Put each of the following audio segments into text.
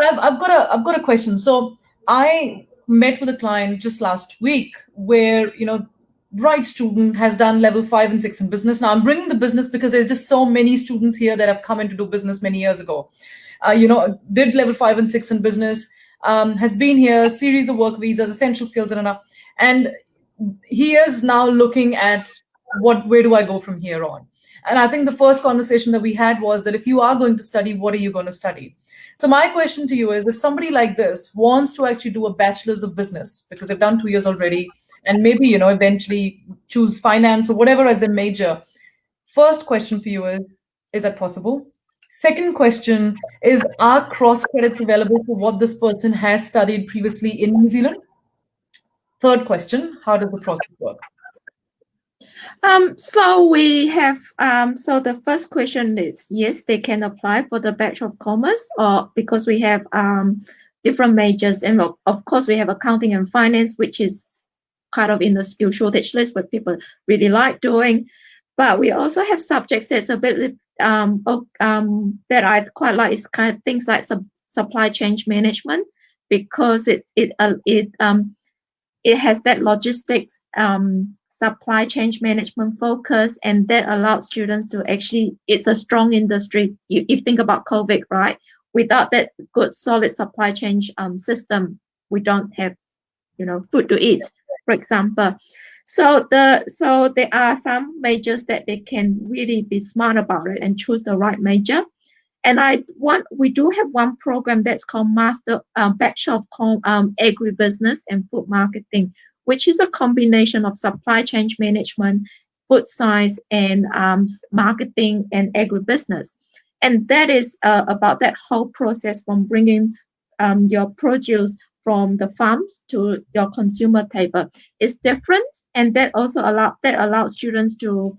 I've got a question. So I met with a client just last week where, bright student has done level 5 and 6 in business. Now I'm bringing the business because there's just so many students here that have come in to do business many years ago. Did level 5 and 6 in business, has been here, series of work visas, essential skills, and he is now looking at where do I go from here on? And I think the first conversation that we had was that if you are going to study, what are you going to study? So my question to you is, if somebody like this wants to actually do a bachelor's of business because they've done 2 years already, and maybe, eventually choose finance or whatever as their major, first question for you is that possible? Second question is, are cross credits available for what this person has studied previously in New Zealand? Third question, how does the process work? So we have, so the first question is, yes, they can apply for the Bachelor of Commerce, or because we have different majors. And of course, we have accounting and finance, which is kind of in the skill shortage list, what people really like doing. But we also have subjects that's a bit that I quite like, is kind of things like supply chain management, because it has that logistics supply chain management focus, and that allows students to actually, it's a strong industry. You think about COVID, right? Without that good solid supply chain system, we don't have food to eat, for example. So there are some majors that they can really be smart about it and choose the right major. And we do have one program that's called Bachelor of Agribusiness and Food Marketing, which is a combination of supply chain management, food science, and marketing and agribusiness. And that is about that whole process from bringing your produce from the farms to your consumer table. It's different, and that also allows students to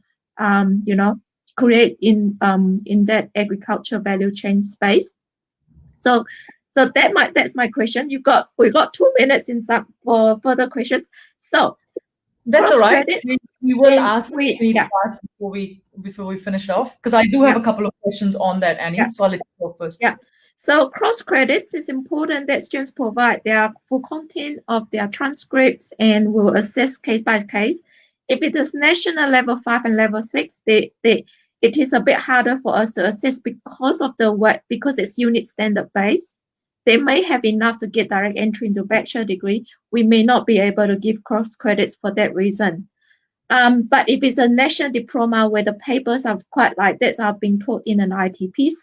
create in that agriculture value chain space. So that's my question. We got 2 minutes for further questions. So that's all right. We will ask before we finish it off, because I do have a couple of questions on that, Annie. Yeah. So I'll let you go first. Yeah. So cross credits is important that students provide their full content of their transcripts and will assess case by case. If it is national level 5 and level 6, it is a bit harder for us to assess because it's unit standard based. They may have enough to get direct entry into bachelor degree. We may not be able to give cross credits for that reason. But if it's a national diploma where the papers are quite like that are being taught in an ITPs,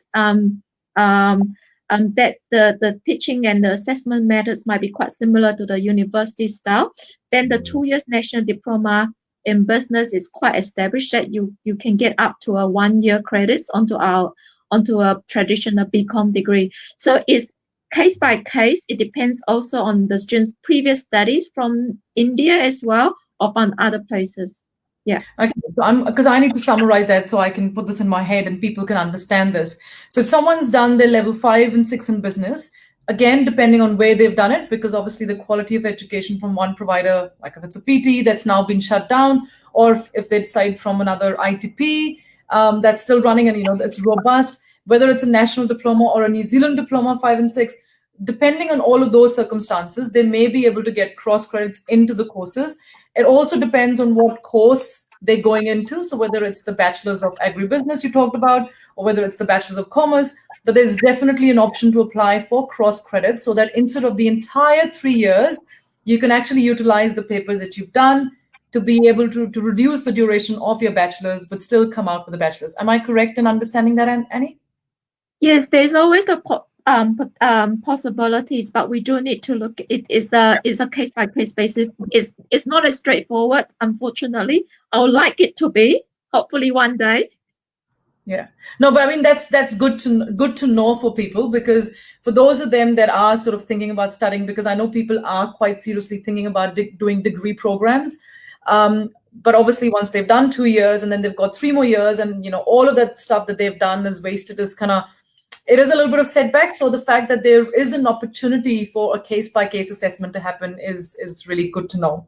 that's the teaching and the assessment methods might be quite similar to the university style. Then the 2 years national diploma in business is quite established that you can get up to a 1 year credits onto a traditional BCom degree. So it's case by case. It depends also on the student's previous studies from India as well, or from other places. Yeah. Okay. So because I need to summarize that so I can put this in my head and people can understand this. So if someone's done their level 5 and 6 in business, again, depending on where they've done it, because obviously the quality of education from one provider, like if it's a PT that's now been shut down, or if they decide from another ITP that's still running and it's robust, whether it's a national diploma or a New Zealand diploma 5 and 6, depending on all of those circumstances, they may be able to get cross credits into the courses. It also depends on what course they're going into. So whether it's the Bachelor's of Agribusiness you talked about, or whether it's the Bachelor's of Commerce, but there's definitely an option to apply for cross credits so that instead of the entire 3 years, you can actually utilize the papers that you've done to be able to reduce the duration of your bachelor's, but still come out with a bachelor's. Am I correct in understanding that, Annie? Yes, there's always the possibilities, but we do need to look. It is a case by case basis. It's not as straightforward, unfortunately. I would like it to be. Hopefully, one day. Yeah. No, but I mean that's good to know for people, because for those of them that are sort of thinking about studying, because I know people are quite seriously thinking about doing degree programs. But obviously, once they've done 2 years and then they've got 3 more years, and all of that stuff that they've done is wasted, is it is a little bit of setback. So the fact that there is an opportunity for a case by case assessment to happen is really good to know.